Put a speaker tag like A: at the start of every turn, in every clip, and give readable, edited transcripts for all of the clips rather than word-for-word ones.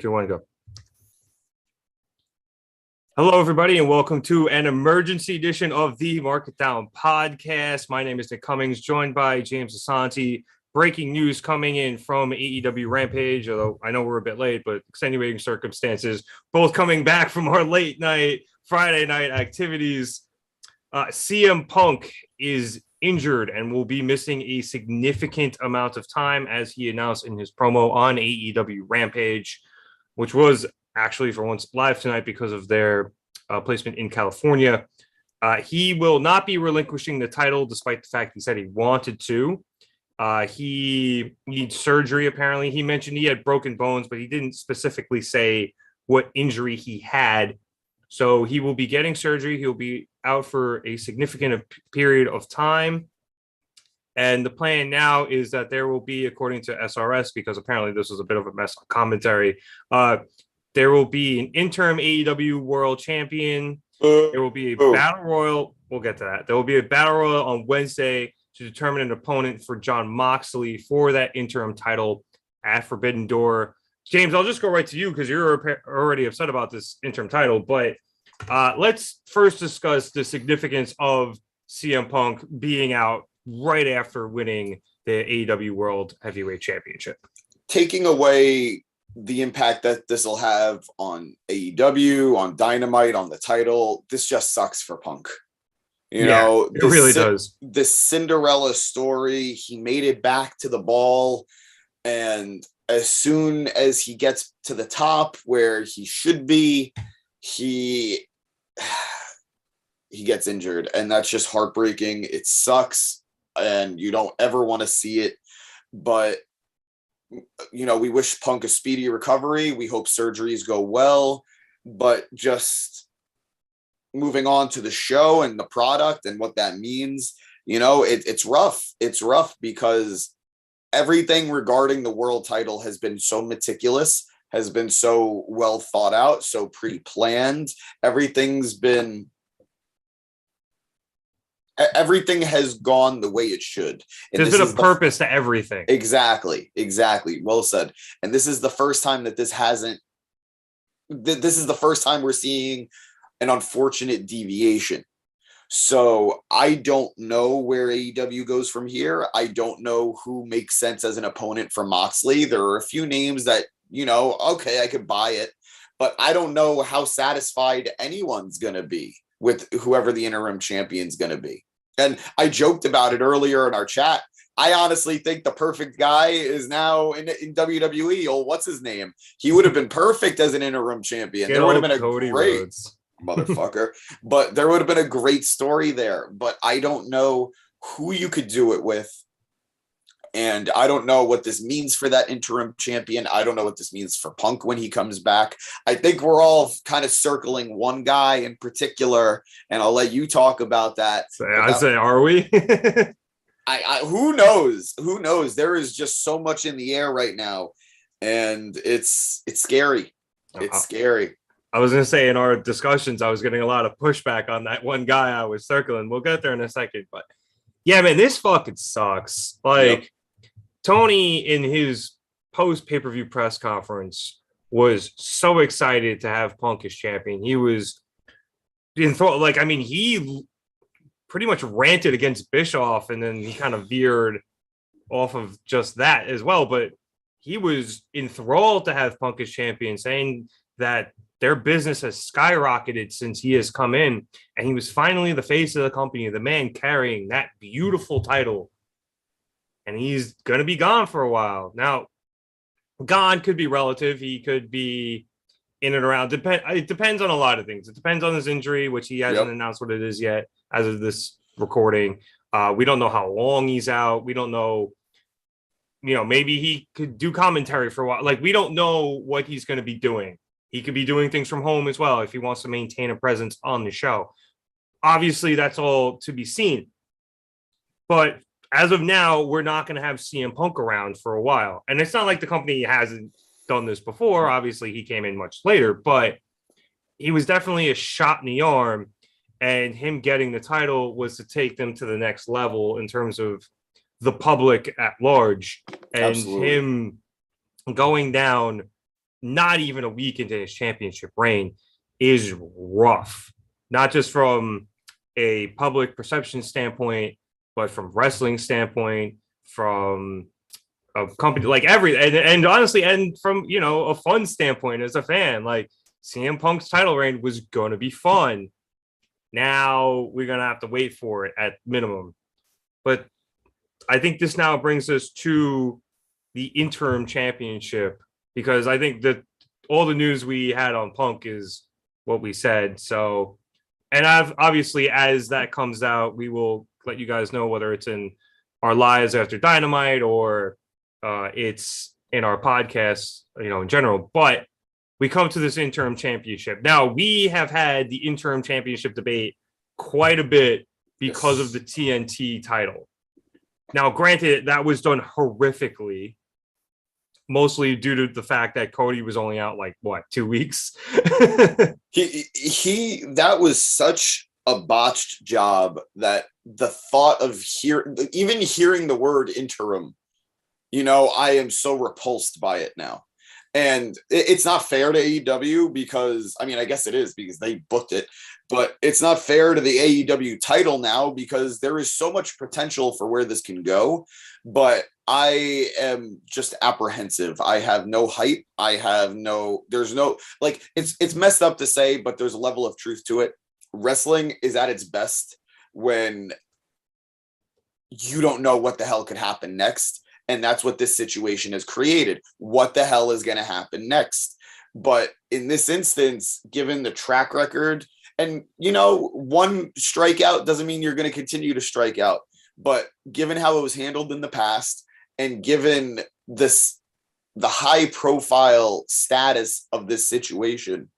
A: You want to go? Hello, everybody, and welcome to an emergency edition of the Market Down podcast. My name is Nick Cummings, joined by James Gisante. Breaking news coming in from AEW Rampage, although I know we're a bit late, but extenuating circumstances, both coming back from our late night, Friday night activities. CM Punk is injured and will be missing a significant amount of time, as he announced in his promo on AEW Rampage, which was actually for once live tonight because of their placement in California. He will not be relinquishing the title, despite the fact he said he wanted to. He needs surgery, apparently. He mentioned he had broken bones, but he didn't specifically say what injury he had. So he will be getting surgery. He'll be out for a significant period of time. And the plan now is that there will be, according to SRS, because apparently this was a bit of a mess on commentary, there will be an interim AEW World Champion. There will be a Battle Royal. We'll get to that. There will be a Battle Royal on Wednesday to determine an opponent for Jon Moxley for that interim title at Forbidden Door. James, I'll just go right to you because you're already upset about this interim title. But let's first discuss the significance of CM Punk being out right after winning the AEW World Heavyweight Championship.
B: Taking away the impact that this will have on AEW, on Dynamite, on the title, this just sucks for Punk. You know,
A: it really does.
B: This Cinderella story, he made it back to the ball, and as soon as he gets to the top where he should be, he gets injured, and that's just heartbreaking. It sucks, and you don't ever want to see it, but you know, we wish Punk a speedy recovery. We hope surgeries go well, but just moving on to the show and the product and what that means, you know, it's rough. It's rough because everything regarding the world title has been so meticulous, has been so well thought out, so pre-planned. Everything has gone the way it should.
A: And there's been a purpose to everything.
B: Exactly. Well said. And this is the first time that this is the first time we're seeing an unfortunate deviation. So I don't know where AEW goes from here. I don't know who makes sense as an opponent for Moxley. There are a few names that, you know, okay, I could buy it, but I don't know how satisfied anyone's going to be with whoever the interim champion's going to be. And I joked about it earlier in our chat. I honestly think the perfect guy is now in WWE. Oh, what's his name? He would have been perfect as an interim champion. There would have been a
A: Cody
B: great
A: Rhodes.
B: Motherfucker. But there would have been a great story there. But I don't know who you could do it with. And I don't know what this means for that interim champion. I don't know what this means for Punk when he comes back. I think we're all kind of circling one guy in particular, and I'll let you talk about that.
A: I say, are we?
B: I who knows? Who knows? There is just so much in the air right now, and it's scary. It's scary.
A: I was going to say in our discussions, I was getting a lot of pushback on that one guy I was circling. We'll get there in a second, but yeah, man, this fucking sucks. Like, yep. Tony, in his post pay-per-view press conference, was so excited to have Punk as champion. He was he pretty much ranted against Bischoff, and then he kind of veered off of just that as well. But he was enthralled to have Punk as champion, saying that their business has skyrocketed since he has come in, and he was finally the face of the company, the man carrying that beautiful title. And he's going to be gone for a while. Now, gone could be relative. He could be in and around. It depends on a lot of things. It depends on his injury, which he hasn't announced what it is yet as of this recording. We don't know how long he's out. We don't know, you know, maybe he could do commentary for a while. Like, we don't know what he's going to be doing. He could be doing things from home as well if he wants to maintain a presence on the show. Obviously, that's all to be seen. But as of now, we're not going to have CM Punk around for a while. And it's not like the company hasn't done this before. Obviously, he came in much later, but he was definitely a shot in the arm. And him getting the title was to take them to the next level in terms of the public at large. And Absolutely. Him going down not even a week into his championship reign is rough, not just from a public perception standpoint, but from wrestling standpoint, from a company like and honestly, and from a fun standpoint as a fan, like CM Punk's title reign was going to be fun. Now we're going to have to wait for it at minimum. But I think this now brings us to the interim championship, because I think that all the news we had on Punk is what we said. So, and obviously, as that comes out, we will let you guys know whether it's in our lives after Dynamite or it's in our podcast, in general. But we come to this interim championship. Now, we have had the interim championship debate quite a bit because of the TNT title. Now, granted, that was done horrifically, mostly due to the fact that Cody was only out 2 weeks.
B: That was such a botched job that the thought of even hearing the word interim, I am so repulsed by it now. And it's not fair to AEW because, I guess it is because they booked it, but it's not fair to the AEW title now because there is so much potential for where this can go. But I am just apprehensive. I have no hype. There's no, it's messed up to say, but there's a level of truth to it. Wrestling is at its best when you don't know what the hell could happen next. And that's what this situation has created. What the hell is going to happen next? But in this instance, given the track record, and, one strikeout doesn't mean you're going to continue to strike out. But given how it was handled in the past, and given the high profile status of this situation,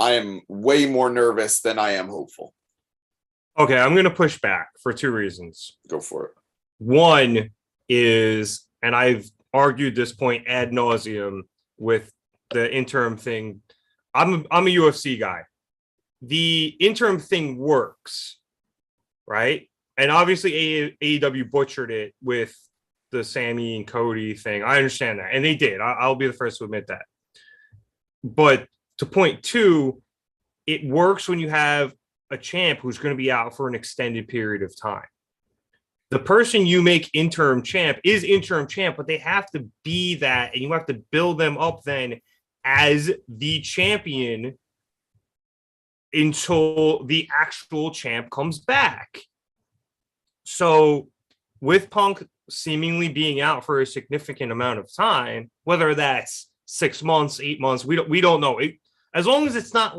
B: I am way more nervous than I am hopeful.
A: Okay, I'm going to push back for two reasons.
B: Go for it.
A: One is, and I've argued this point ad nauseum with the interim thing. I'm a UFC guy. The interim thing works, right? And obviously AEW butchered it with the Sammy and Cody thing. I understand that. And they did. I'll be the first to admit that. But to point two, it works when you have a champ who's going to be out for an extended period of time. The person you make interim champ is interim champ, but they have to be that, and you have to build them up then as the champion until the actual champ comes back. So with Punk seemingly being out for a significant amount of time, whether that's 6 months, 8 months, we don't know. As long as it's not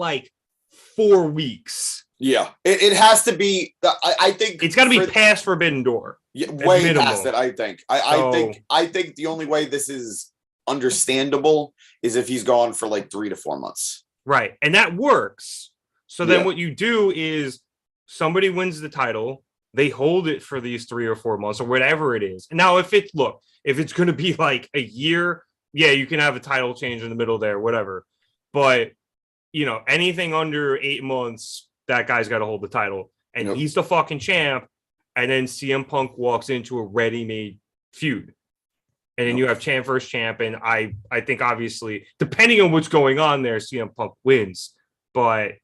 A: 4 weeks.
B: Yeah, it has to be. I think
A: it's got to be past Forbidden Door.
B: Yeah, way past it. I think. I think the only way this is understandable is if he's gone for 3 to 4 months.
A: Right, and that works. So then what you do is somebody wins the title, they hold it for these 3 or 4 months or whatever it is. And now if it's going to be a year, yeah, you can have a title change in the middle there, whatever. But anything under 8 months, that guy's got to hold the title, and he's the fucking champ. And then CM Punk walks into a ready-made feud, and then you have champ versus champ. And I think obviously, depending on what's going on there, CM Punk wins. But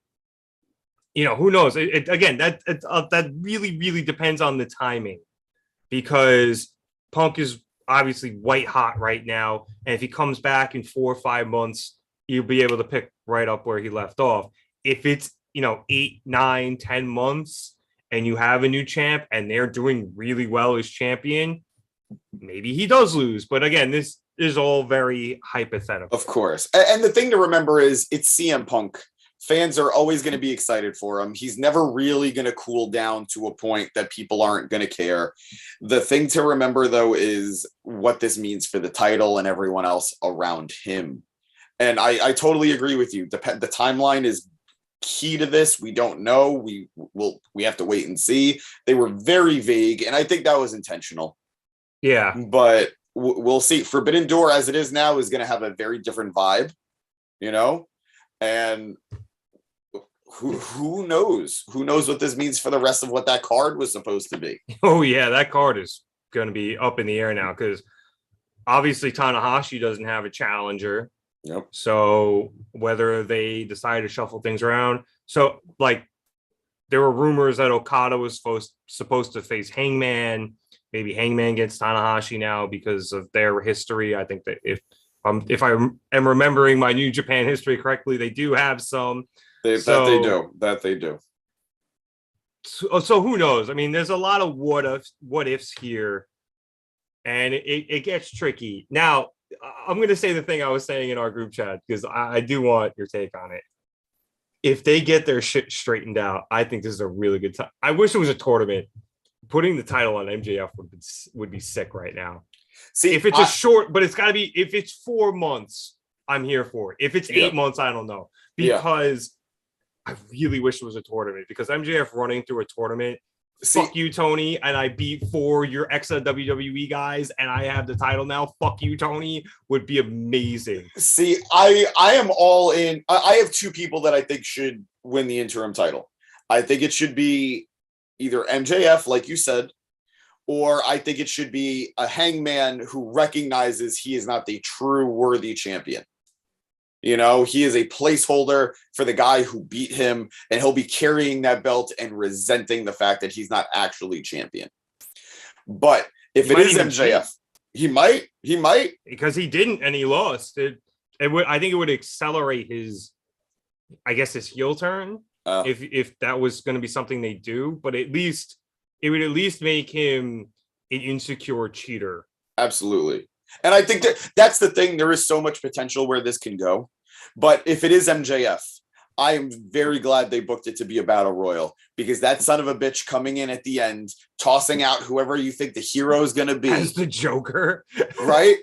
A: who knows? That really, really depends on the timing, because Punk is obviously white hot right now, and if he comes back in 4 or 5 months, you'll be able to pick right up where he left off. If it's 8, 9, 10 months and you have a new champ and they're doing really well as champion, maybe he does lose. But again, this is all very hypothetical.
B: Of course. And the thing to remember is it's CM Punk. Fans are always going to be excited for him. He's never really going to cool down to a point that people aren't going to care. The thing to remember, though, is what this means for the title and everyone else around him. And I totally agree with you. The timeline is key to this. We don't know. We have to wait and see. They were very vague, and I think that was intentional.
A: Yeah, but
B: we'll see. Forbidden Door, as it is now, is going to have a very different vibe, and who knows? Who knows what this means for the rest of what that card was supposed to be?
A: Oh yeah, that card is going to be up in the air now, because obviously Tanahashi doesn't have a challenger.
B: Yep.
A: So whether they decide to shuffle things around, so like there were rumors that Okada was supposed to face Hangman. Maybe Hangman gets Tanahashi now because of their history. I think that if I am remembering my New Japan history correctly, they do have some.
B: That they do.
A: So who knows? I mean, there's a lot of what ifs here, and it gets tricky. Now, I'm going to say the thing I was saying in our group chat because I do want your take on it. If they get their shit straightened out, I think this is a really good time. I wish it was a tournament. Putting the title on MJF would be sick right now. See, if it's a short, but it's got to be, if it's 4 months, I'm here for it. If it's 8 months, I don't know. Because I really wish it was a tournament because MJF running through a tournament, fuck you, Tony, and I beat 4 your ex-WWE guys, and I have the title now. Fuck you, Tony, would be amazing.
B: See, I am all in. I have 2 people that I think should win the interim title. I think it should be either MJF, like you said, or I think it should be a Hangman who recognizes he is not the true worthy champion. You know, he is a placeholder for the guy who beat him, and he'll be carrying that belt and resenting the fact that he's not actually champion. But if it is MJF, he might
A: because he didn't and he lost. I think it would accelerate his heel turn if that was going to be something they do. But it would at least make him an insecure cheater.
B: Absolutely. And I think that's the thing. There is so much potential where this can go. But if it is MJF, I am very glad they booked it to be a battle royal because that son of a bitch coming in at the end, tossing out whoever you think the hero is going to be.
A: As the Joker.
B: Right?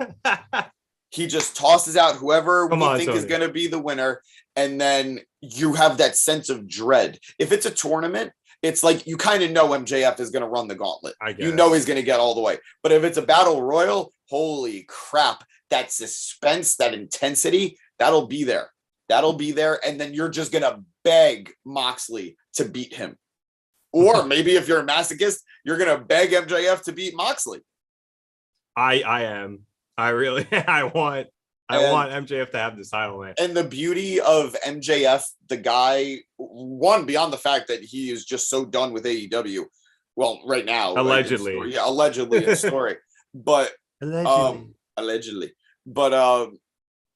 B: He just tosses out whoever we think is going to be the winner. And then you have that sense of dread. If it's a tournament, it's like you kind of know MJF is going to run the gauntlet. You know he's going to get all the way. But if it's a battle royal, holy crap, that suspense, that intensity, that'll be there. And then you're just going to beg Moxley to beat him. Or maybe if you're a masochist, you're going to beg MJF to beat Moxley.
A: I am. I want MJF to have this title, man.
B: And the beauty of MJF, the guy, one, beyond the fact that he is just so done with AEW. Well, right now.
A: Allegedly.
B: Allegedly in story. But allegedly. But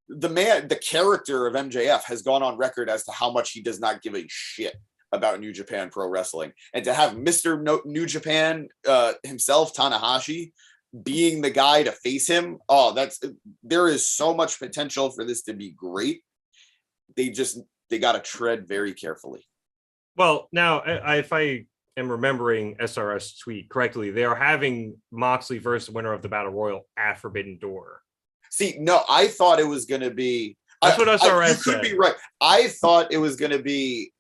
B: the character of MJF has gone on record as to how much he does not give a shit about New Japan Pro Wrestling. And to have Mr. New Japan himself, Tanahashi, being the guy to face him, there is so much potential for this to be great. They got to tread very carefully.
A: Well, now if I am remembering SRS tweet correctly, they are having Moxley versus the winner of the Battle Royal at Forbidden Door.
B: See, no, I thought it was going to be.
A: That's what SRS
B: said. You could be right. I thought it was going to be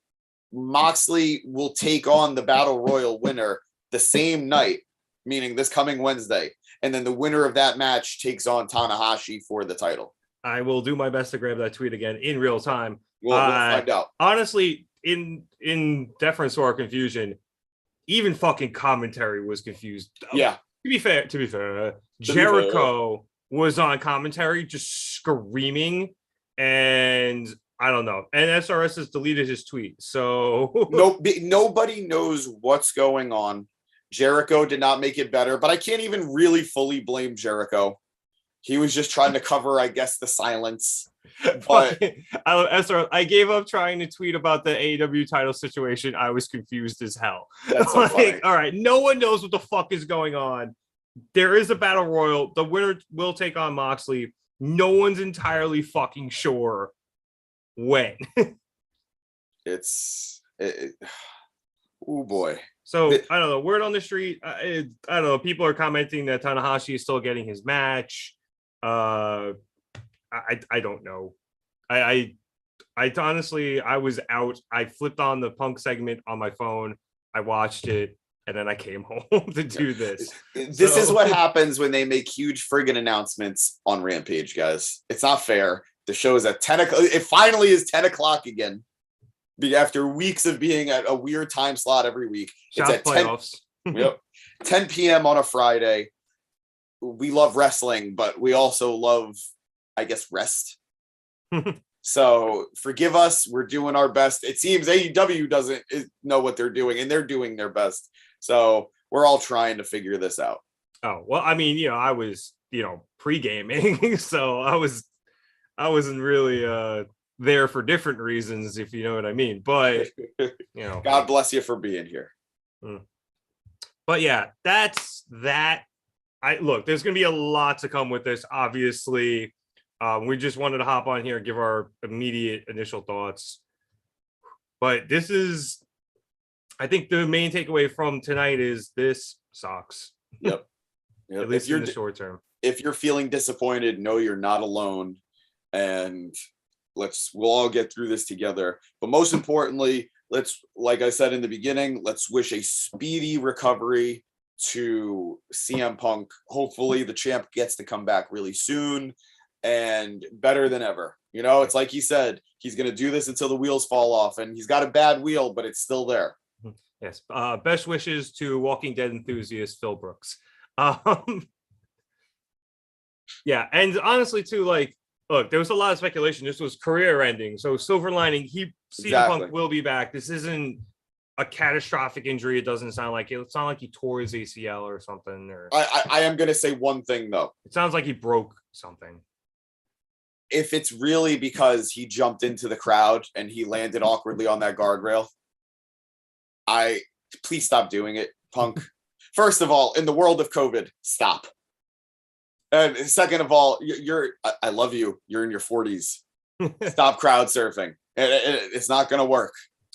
B: Moxley will take on the Battle Royal winner the same night, meaning this coming Wednesday. And then the winner of that match takes on Tanahashi for the title.
A: I will do my best to grab that tweet again in real time.
B: We'll find out.
A: Honestly, in deference to our confusion, even fucking commentary was confused.
B: Yeah.
A: To be fair, Jericho was on commentary just screaming, and I don't know. And SRS has deleted his tweet. So
B: nobody knows what's going on. Jericho did not make it better, but I can't even really fully blame Jericho. He was just trying to cover, I guess, the silence. But
A: I gave up trying to tweet about the AEW title situation. I was confused as hell.
B: That's so funny.
A: All right, no one knows what the fuck is going on. There is a battle royal. The winner will take on Moxley. No one's entirely fucking sure when.
B: Oh boy.
A: So I don't know. Word on the street. I don't know. People are commenting that Tanahashi is still getting his match. I don't know. I honestly, I was out. I flipped on the Punk segment on my phone. I watched it, and then I came home to do this.
B: This is what happens when they make huge friggin' announcements on Rampage, guys. It's not fair. The show is at 10 o'clock. It finally is 10 o'clock again. After weeks of being at a weird time slot every week. It's at
A: playoffs.
B: 10 p.m. on a Friday. We love wrestling, but we also love, I guess, rest. So forgive us. We're doing our best. It seems AEW doesn't know what they're doing, and they're doing their best. So we're all trying to figure this out.
A: Oh, well, I mean, I was, pre-gaming, so I wasn't really there for different reasons, if you know what I mean. But
B: God bless you for being here.
A: But yeah, that's that. Look, there's gonna be a lot to come with this, obviously. We just wanted to hop on here and give our immediate initial thoughts. But this is, I think the main takeaway from tonight is this sucks.
B: Yep.
A: At least in the short term.
B: If you're feeling disappointed, know you're not alone. And we'll all get through this together. But most importantly, like I said in the beginning, let's wish a speedy recovery to CM Punk. Hopefully the champ gets to come back really soon and better than ever. It's like he said, he's going to do this until the wheels fall off, and he's got a bad wheel, but it's still there.
A: Yes. Best wishes to Walking Dead enthusiast Phil Brooks. Yeah. And honestly too, look, there was a lot of speculation. This was career ending. So silver lining, CM Punk will be back. This isn't a catastrophic injury. It doesn't sound like it. It's not like he tore his ACL or something. Or
B: I am going to say one thing though.
A: It sounds like he broke something.
B: If it's really because he jumped into the crowd and he landed awkwardly on that guardrail, please stop doing it, Punk. First of all, in the world of COVID, stop. And second of all, I love you. You're in your 40s. Stop crowd surfing. It's not going to work.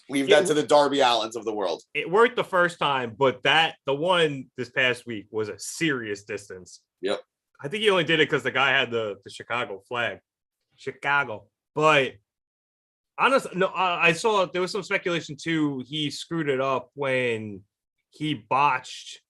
B: Leave that to the Darby Allins of the world.
A: It worked the first time, but the one this past week was a serious distance.
B: Yep.
A: I think he only did it because the guy had the Chicago flag. Chicago. But honestly, no, I saw there was some speculation too. He screwed it up when he botched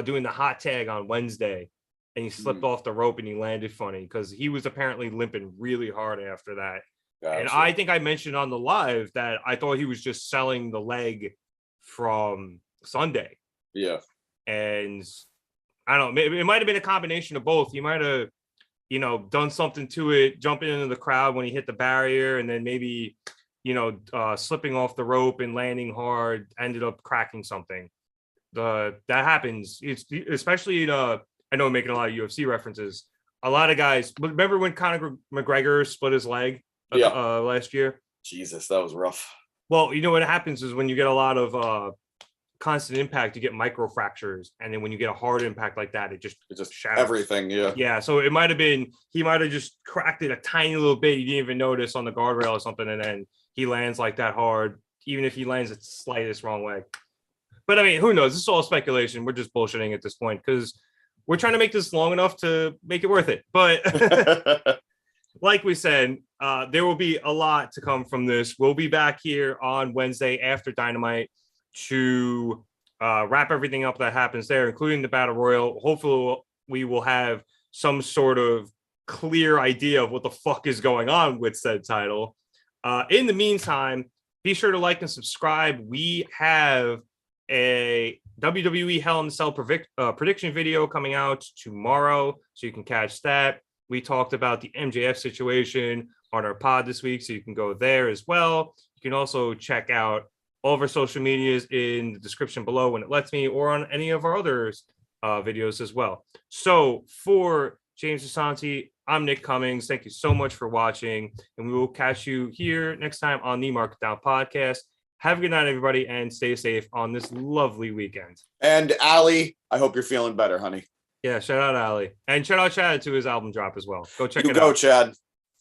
A: doing the hot tag on Wednesday, and he slipped off the rope and he landed funny because he was apparently limping really hard after that. Gotcha. And I think I mentioned on the live that I thought he was just selling the leg from Sunday.
B: Yeah.
A: And I don't know, it might have been a combination of both. He might have, done something to it, jumping into the crowd when he hit the barrier, and then maybe, slipping off the rope and landing hard, ended up cracking something. That happens. It's especially I know I'm making a lot of UFC references. A lot of guys, remember when Conor McGregor split his leg last year? Jesus,
B: that was rough.
A: Well, what happens is when you get a lot of constant impact, you get micro fractures, and then when you get a hard impact like that, it just shatters
B: everything. Yeah.
A: So it might have been he might have just cracked it a tiny little bit. You didn't even notice on the guardrail or something, and then he lands like that hard, even if he lands the slightest wrong way. But I mean, who knows? This is all speculation. We're just bullshitting at this point because we're trying to make this long enough to make it worth it. But like we said, there will be a lot to come from this. We'll be back here on Wednesday after Dynamite to wrap everything up that happens there, including the Battle Royal. Hopefully we will have some sort of clear idea of what the fuck is going on with said title. In the meantime, be sure to like and subscribe. We have a WWE Hell in a Cell prediction video coming out tomorrow, so you can catch that. We talked about the MJF situation on our pod this week, so you can go there as well. You can also check out all of our social medias in the description below when it lets me, or on any of our other videos as well. So for James Gisante, I'm Nick Cummings. Thank you so much for watching, and we will catch you here next time on the Market Down Podcast. Have a good night, everybody, and stay safe on this lovely weekend.
B: And Allie, I hope you're feeling better, honey.
A: Yeah, shout out Allie. And shout out Chad to his album drop as well. Go check it out.
B: Go, Chad.